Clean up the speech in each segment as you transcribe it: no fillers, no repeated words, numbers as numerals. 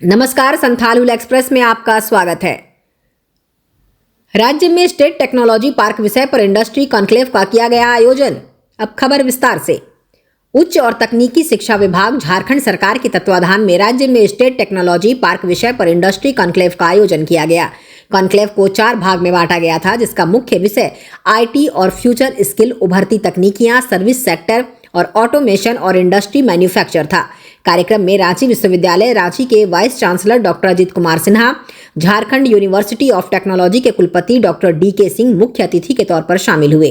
नमस्कार, संथाल एक्सप्रेस में आपका स्वागत है। राज्य में स्टेट टेक्नोलॉजी पार्क विषय पर इंडस्ट्री कॉन्क्लेव का किया गया आयोजन। अब खबर विस्तार से। उच्च और तकनीकी शिक्षा विभाग झारखंड सरकार के तत्वाधान में राज्य में स्टेट टेक्नोलॉजी पार्क विषय पर इंडस्ट्री कॉन्क्लेव का आयोजन किया गया। कॉन्क्लेव को 4 भाग में बांटा गया था, जिसका मुख्य विषय आईटी और फ्यूचर स्किल, उभरती तकनीकियां, सर्विस सेक्टर और ऑटोमेशन और इंडस्ट्री मैन्युफैक्चर था। कार्यक्रम में रांची विश्वविद्यालय रांची के vice chancellor doctor Ajit Kumar Sinha, Jharkhand university of technology के कुलपति डॉक्टर DK सिंह मुख्य अतिथि के तौर पर शामिल हुए।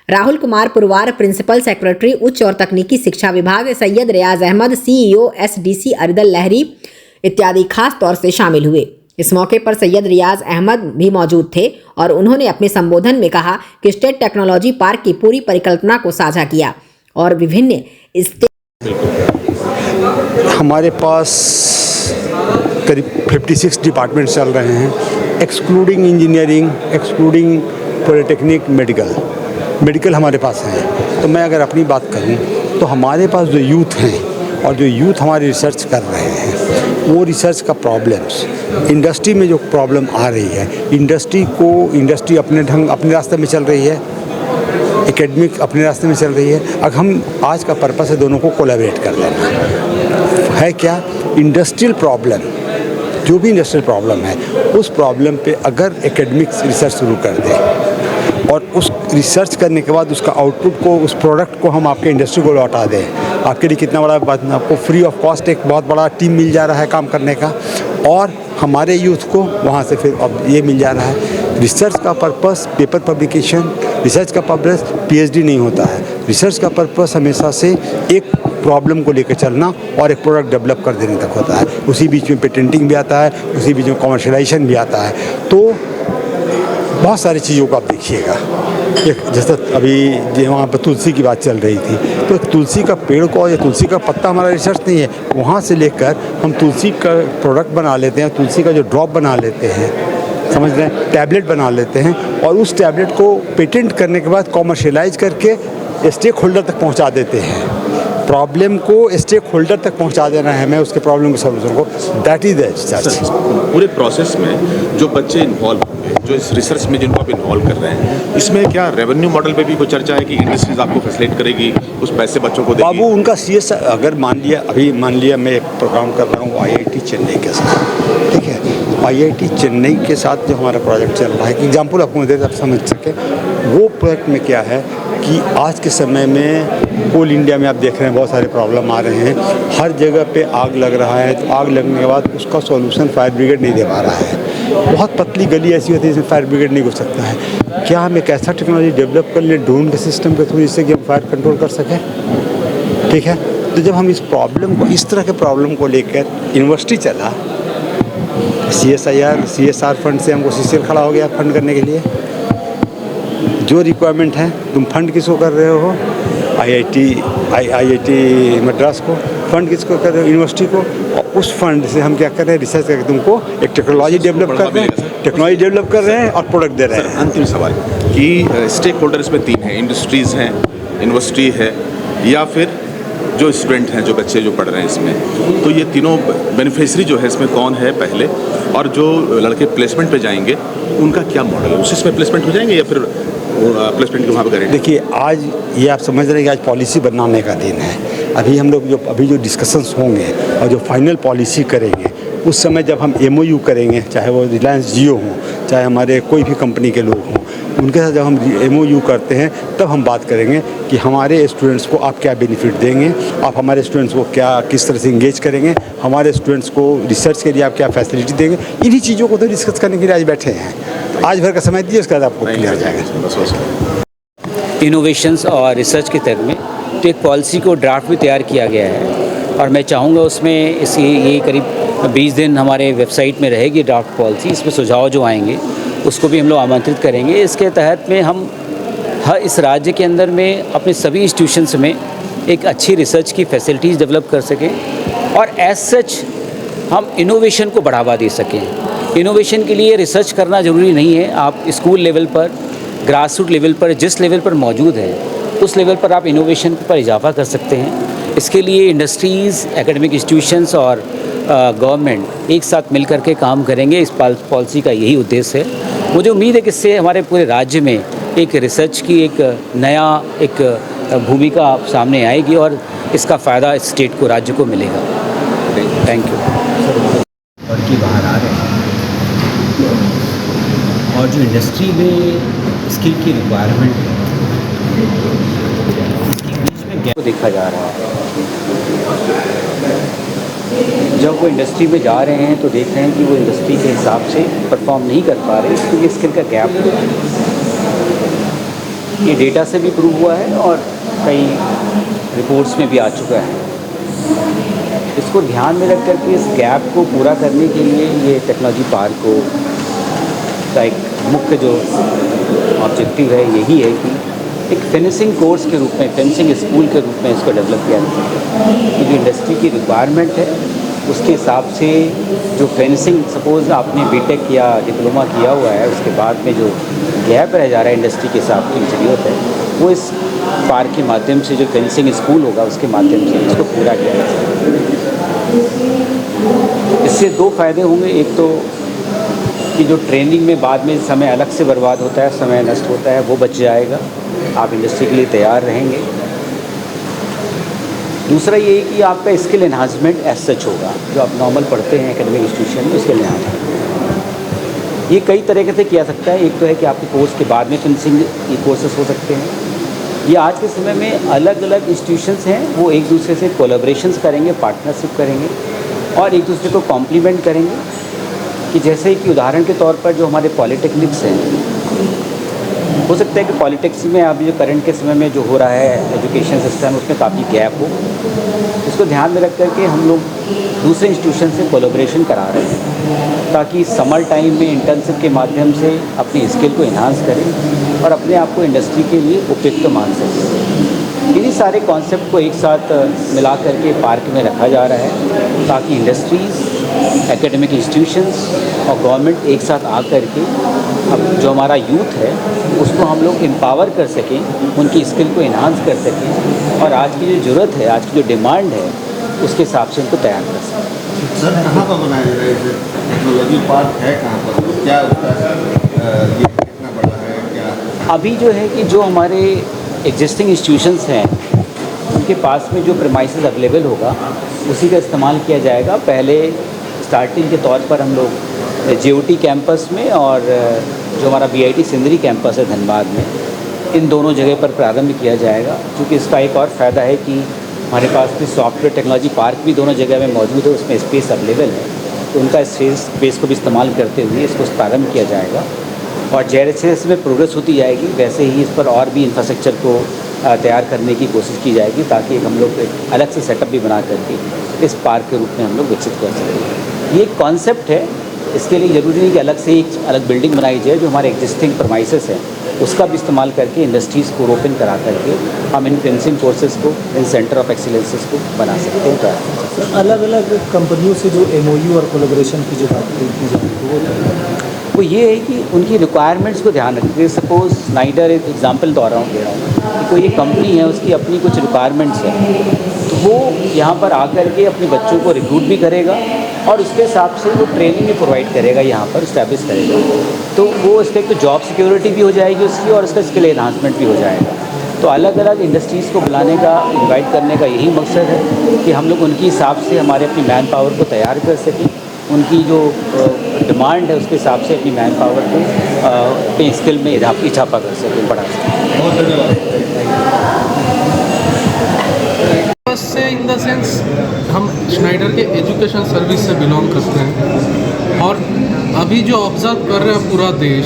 राहुल कुमार पुरवार, प्रिंसिपल सेक्रेटरी उच्च और तकनीकी शिक्षा विभाग, सैयद रियाज अहमद, CEO SDC अरिदल लहरी इत्यादि खास तौर से शामिल हुए। इस मौके पर सैयद रियाज अहमद भी मौजूद थे और उन्होंने अपने संबोधन में कहा कि स्टेट टेक्नोलॉजी पार्क की पूरी परिकल्पना को साझा किया और विभिन्न हमारे पास करीब 56 डिपार्टमेंट चल रहे हैं, excluding engineering, excluding polytechnic, medical हमारे पास हैं। तो मैं अगर अपनी बात करूं तो हमारे पास जो यूथ हैं और जो यूथ हमारी रिसर्च कर रहे हैं, वो रिसर्च का प्रॉब्लम्स, इंडस्ट्री में जो प्रॉब्लम आ रही है, इंडस्ट्री अपने रास्ते में चल रही है, एकेडमिक अपने रास्ते में चल रही है। अगर हम आज का पर्पस है दोनों को कोलैबोरेट कर लेना है। क्या इंडस्ट्रियल प्रॉब्लम, जो भी इंडस्ट्रियल प्रॉब्लम है, उस प्रॉब्लम पे अगर एकेडमिक रिसर्च शुरू कर दें और उस रिसर्च करने के बाद उसका आउटपुट को, उस प्रोडक्ट को हम आपके इंडस्ट्री को लौटा दें, आपके लिए कितना बड़ा बात। आपको फ्री ऑफ कॉस्ट एक बहुत बड़ा टीम मिल जा रहा है काम करने का, और हमारे यूथ को वहाँ से फिर अब ये मिल जा रहा है। रिसर्च का पर्पस पेपर पब्लिकेशन, रिसर्च का पर्पस PhD नहीं होता है। रिसर्च का पर्पस हमेशा से एक प्रॉब्लम को लेकर चलना और एक प्रोडक्ट डेवलप कर देने तक होता है। उसी बीच में पेटेंटिंग भी आता है, उसी बीच में कमर्शियलाइजेशन भी आता है। तो बहुत सारी चीज़ों को आप देखिएगा। जैसे अभी वहाँ पर तुलसी की बात चल रही थी, तो तुलसी का पेड़ को या तुलसी का पत्ता हमारा रिसर्च नहीं है। वहाँ से लेकर हम तुलसी का प्रोडक्ट बना लेते हैं, तुलसी का जो ड्रॉप बना लेते हैं, समझ रहे हैं, टैबलेट बना लेते हैं, और उस टैबलेट को पेटेंट करने के बाद कॉमर्शियलाइज करके स्टेक होल्डर तक पहुँचा देते हैं। प्रॉब्लम को स्टेक होल्डर तक पहुंचा देना है, मैं उसके प्रॉब्लम के सॉल्यूशन को, दैट इज द रिसर्च। पूरे प्रोसेस में जो बच्चे इन्वॉल्व होंगे, जो इस रिसर्च में जिनको आप इन्वॉल्व कर रहे हैं, इसमें क्या रेवेन्यू मॉडल पे भी कोई चर्चा है कि इंडस्ट्रीज आपको फैसिलिटेट करेगी, उस पैसे बच्चों को देगी? बाबू, उनका CS अगर मान लिया मैं एक प्रोग्राम कर रहा हूँ IIT चेन्नई के साथ, ठीक है, IIT चेन्नई के साथ जो हमारा प्रोजेक्ट चल रहा है, कि एग्जाम्पल आपको दे आप समझ सकें, वो प्रोजेक्ट में क्या है कि आज के समय में कोल इंडिया में आप देख रहे हैं बहुत सारे प्रॉब्लम आ रहे हैं, हर जगह पे आग लग रहा है। तो आग लगने के बाद उसका सॉल्यूशन फायर ब्रिगेड नहीं दे पा रहा है। बहुत पतली गली ऐसी होती है जिसमें फायर ब्रिगेड नहीं घुस सकता है। क्या हम एक ऐसा टेक्नोलॉजी डेवलप कर लें ड्रोन के सिस्टम के थ्रू, जिससे कि हम फायर कंट्रोल कर सकें? ठीक है, तो जब हम इस प्रॉब्लम को, इस तरह के प्रॉब्लम को लेकर यूनिवर्सिटी चला, CSR फंड से हमको CCL खड़ा हो गया फंड करने के लिए। जो रिक्वायरमेंट है, तुम फंड किसको कर रहे हो? IIT मद्रास को फंड किसको कर रहे हो? यूनिवर्सिटी को। और उस फंड से हम क्या कर रहे हैं? रिसर्च करके तुमको एक टेक्नोलॉजी डेवलप कर रहे हैं और प्रोडक्ट दे रहे हैं। अंतिम सवाल कि स्टेक होल्डर इसमें 3 हैं, इंडस्ट्रीज़ हैं, यूनिवर्सिटी है, या फिर जो स्टूडेंट हैं, जो बच्चे जो पढ़ रहे हैं इसमें। तो ये तीनों बेनिफिशियरी जो है इसमें कौन है पहले, और जो लड़के प्लेसमेंट पे जाएंगे उनका क्या मॉडल है? उसी में प्लेसमेंट हो जाएंगे या फिर प्लेसमेंट के वहाँ पर करेंगे? देखिए, आज ये आप समझ रहे हैं कि आज पॉलिसी बनाने का दिन है। अभी हम लोग जो डिस्कशंस होंगे और जो फाइनल पॉलिसी करेंगे, उस समय जब हम MOU करेंगे, चाहे वो रिलायंस जियो हों, चाहे हमारे कोई भी कंपनी के लोग हों, उनके साथ जब हम MOU करते हैं, तब हम बात करेंगे कि हमारे स्टूडेंट्स को आप क्या बेनिफिट देंगे, आप हमारे स्टूडेंट्स को किस तरह से इंगेज करेंगे, हमारे स्टूडेंट्स को रिसर्च के लिए आप क्या फैसिलिटी देंगे। इन्हीं चीज़ों को तो डिस्कस करने के लिए आज बैठे हैं। आज भर का समय दीजिए, उसके बाद आपको क्लियर हो जाएगा। इनोवेशंस और रिसर्च के तहत में तो एक पॉलिसी को ड्राफ्ट भी तैयार किया गया है, और मैं चाहूँगा उसमें ये करीब 20 दिन हमारे वेबसाइट में रहेगी ड्राफ्ट पॉलिसी। इसमें सुझाव जो आएंगे उसको भी हम लोग आमंत्रित करेंगे। इसके तहत में हम इस राज्य के अंदर में अपने सभी इंस्टीट्यूशंस में एक अच्छी रिसर्च की फैसिलिटीज़ डेवलप कर सकें, और एज सच हम इनोवेशन को बढ़ावा दे सकें। इनोवेशन के लिए रिसर्च करना ज़रूरी नहीं है, आप स्कूल लेवल पर, ग्रास रूट लेवल पर, जिस लेवल पर मौजूद है उस लेवल पर आप इनोवेशन पर इजाफा कर सकते हैं। इसके लिए इंडस्ट्रीज़, एकेडमिक इंस्टीट्यूशंस और गवर्नमेंट एक साथ मिल करके काम करेंगे। इस पॉलिसी का यही उद्देश्य है। मुझे उम्मीद है कि इससे हमारे पूरे राज्य में एक रिसर्च की एक नया एक भूमिका सामने आएगी और इसका फ़ायदा स्टेट को, राज्य को मिलेगा। Thank you. लड़के बाहर आ रहे हैं और जो इंडस्ट्री में स्किल की रिक्वायरमेंट है इसके बीच में गैप देखा जा रहा है। जब वो इंडस्ट्री में जा रहे हैं तो देख रहे हैं कि वो इंडस्ट्री के हिसाब से परफॉर्म नहीं कर पा रहे, क्योंकि स्किल का गैप है। ये डेटा से भी प्रूव हुआ है और कई रिपोर्ट्स में भी आ चुका है। इसको ध्यान में रख करके इस गैप को पूरा करने के लिए ये टेक्नोलॉजी पार्क को का एक मुख्य जो ऑब्जेक्टिव है यही है कि एक फेंसिंग कोर्स के रूप में, फेंसिंग स्कूल के रूप में इसको डेवलप किया जाता है। कि जो इंडस्ट्री की रिक्वायरमेंट है उसके हिसाब से जो फेंसिंग, सपोज़ आपने बीटेक या डिप्लोमा किया हुआ है, उसके बाद में जो गैप रह जा रहा है इंडस्ट्री के हिसाब की ज़रूरत है, वो इस पार्क के माध्यम से, जो फेंसिंग स्कूल होगा उसके माध्यम से इसको पूरा किया जा सकता है। इससे दो फ़ायदे होंगे। एक तो कि जो ट्रेनिंग में बाद में समय अलग से बर्बाद होता है, समय नष्ट होता है, वो बच जाएगा, आप इंडस्ट्री के लिए तैयार रहेंगे। दूसरा ये है कि आपका स्किल एनहांसमेंट एज सच होगा, जो आप नॉर्मल पढ़ते हैं एकेडमिक इंस्टीट्यूशन में, स्किल एनहांसमेंट ये कई तरीके से किया सकता है। एक तो है कि आपके कोर्स के बाद में फेंसिंग ये कोर्सेस हो सकते हैं। ये आज के समय में अलग अलग इंस्टीट्यूशंस हैं, वो एक दूसरे से कोलैबोरेशंस करेंगे, पार्टनरशिप करेंगे और एक दूसरे को कॉम्प्लीमेंट करेंगे। कि जैसे कि उदाहरण के तौर पर जो हमारे पॉलिटेक्निक्स हैं, हो सकता है कि पॉलिटिक्स में अभी जो करंट के समय में जो हो रहा है एजुकेशन सिस्टम, उसमें काफ़ी गैप हो। इसको ध्यान में रख करके हम लोग दूसरे इंस्टीट्यूशन से कोलैबोरेशन करा रहे हैं, ताकि समर टाइम में इंटर्नशिप के माध्यम से अपनी स्किल को इन्हांस करें और अपने आप को इंडस्ट्री के लिए उपयुक्त मान सकें। इन्हीं सारे कॉन्सेप्ट को एक साथ मिला करके पार्क में रखा जा रहा है, ताकि इंडस्ट्रीज़, एकेडमिक इंस्टीट्यूशंस और गवर्नमेंट एक साथ आ करके अब जो हमारा यूथ है उसको हम लोग एम्पावर कर सकें, उनकी स्किल को इन्हांस कर सकें और आज की जो ज़रूरत है, आज की जो डिमांड है, उसके हिसाब से उनको तैयार कर सकें। सर, कहाँ पर बनाया जा रहा है टेक्नोलॉजी पार्क है, कहाँ पर, क्या उसका ये कितना बड़ा है, क्या? अभी जो है कि जो हमारे एग्जिस्टिंग इंस्टीट्यूशंस हैं उनके पास में जो प्रीमाइसेस अवेलेबल होगा उसी का इस्तेमाल किया जाएगा। पहले स्टार्टिंग के तौर पर हम लोग JOT कैंपस में और जो हमारा BIT सिंदरी कैंपस है धनबाद में, इन दोनों जगह पर प्रारंभ किया जाएगा। क्योंकि इसका एक और फ़ायदा है कि हमारे पास भी सॉफ्टवेयर टेक्नोलॉजी पार्क भी दोनों जगह में मौजूद है, उसमें स्पेस अवेलेबल है, तो उनका स्पेस को भी इस्तेमाल करते हुए इसको प्रारंभ किया जाएगा। और जैसे इसमें प्रोग्रेस होती जाएगी वैसे ही इस पर और भी इंफ्रास्ट्रक्चर को तैयार करने की कोशिश की जाएगी, ताकि हम लोग एक अलग से सेटअप भी बना करके इस पार्क के रूप में हम लोग विकसित कर सकें। ये एक कॉन्सेप्ट है, इसके लिए ज़रूरी नहीं कि अलग से एक अलग बिल्डिंग बनाई जाए। जो हमारे एग्जिस्टिंग प्रमाइसेस हैं उसका भी इस्तेमाल करके इंडस्ट्रीज़ को ओपन करा करके हम इन फेंसिंग कोर्सेज़ को, इन सेंटर ऑफ एक्सीलेंसेस को बना सकते हैं। अलग अलग कंपनियों से जो MOU और कोलैबोरेशन की जो बात की जाती है वो ये है कि उनकी रिक्वायरमेंट्स को ध्यान रखते हैं। सपोज़ स्नाइडर एक एग्जांपल दे रहा हूँ कि कोई एक कंपनी है, उसकी अपनी कुछ रिक्वायरमेंट्स है, तो वो यहाँ पर आकर के अपने बच्चों को रिक्रूट भी करेगा और उसके हिसाब से वो ट्रेनिंग भी प्रोवाइड करेगा, यहाँ पर इस्टेब्लिश करेगा। तो वो इसका तो जॉब सिक्योरिटी भी हो जाएगी उसकी और उसका स्किल एनहांसमेंट भी हो जाएगा। तो अलग अलग इंडस्ट्रीज़ को बुलाने का, इन्वाइट करने का यही मकसद है कि हम लोग उनके हिसाब से हमारे अपनी मैन पावर को तैयार कर सकें, उनकी जो डिमांड है उसके हिसाब से अपनी मैन पावर को अपने स्किल में इजाफा कर सकें, बढ़ा सकें। बहुत धन्यवाद। से इन द सेंस हम स्नाइडर के एजुकेशन सर्विस से बिलोंग करते हैं और अभी जो ऑब्ज़र्व कर रहे हैं पूरा देश,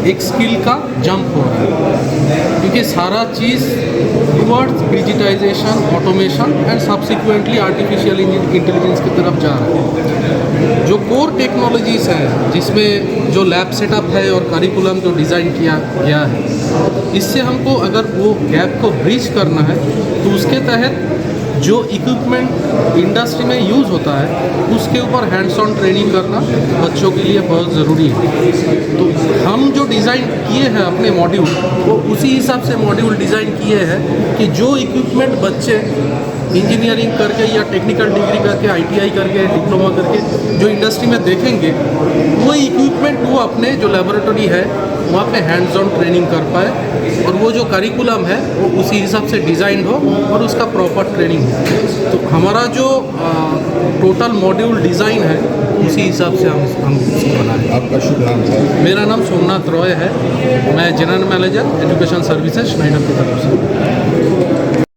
एक स्किल का जंप हो रहा है, क्योंकि सारा चीज़ towards digitisation, automation and subsequently artificial intelligence की तरफ जा रहा है। जो कोर टेक्नोलॉजीज़ हैं, जिसमें जो लैब सेटअप है और करिकुलम जो डिज़ाइन किया गया है, इससे हमको अगर वो गैप को ब्रीच करना है तो उसके तहत जो इक्विपमेंट इंडस्ट्री में यूज़ होता है उसके ऊपर हैंड्स ऑन ट्रेनिंग करना बच्चों के लिए बहुत ज़रूरी है। तो हम जो डिज़ाइन किए हैं अपने मॉड्यूल, वो उसी हिसाब से मॉड्यूल डिज़ाइन किए हैं कि जो इक्विपमेंट बच्चे इंजीनियरिंग करके या टेक्निकल डिग्री करके ITI करके डिप्लोमा करके जो इंडस्ट्री में देखेंगे वो इक्विपमेंट वो अपने जो लेबोरेटरी है वहाँ पे हैंड्स ऑन ट्रेनिंग कर पाए और वो जो करिकुलम है वो उसी हिसाब से डिज़ाइन हो और उसका प्रॉपर ट्रेनिंग हो। तो हमारा जो टोटल मॉड्यूल डिज़ाइन है उसी हिसाब से हम इसको बनाए। आपका शुभ नाम है? मेरा नाम सोमनाथ रॉय है, मैं general manager education services Schneider की तरफ से।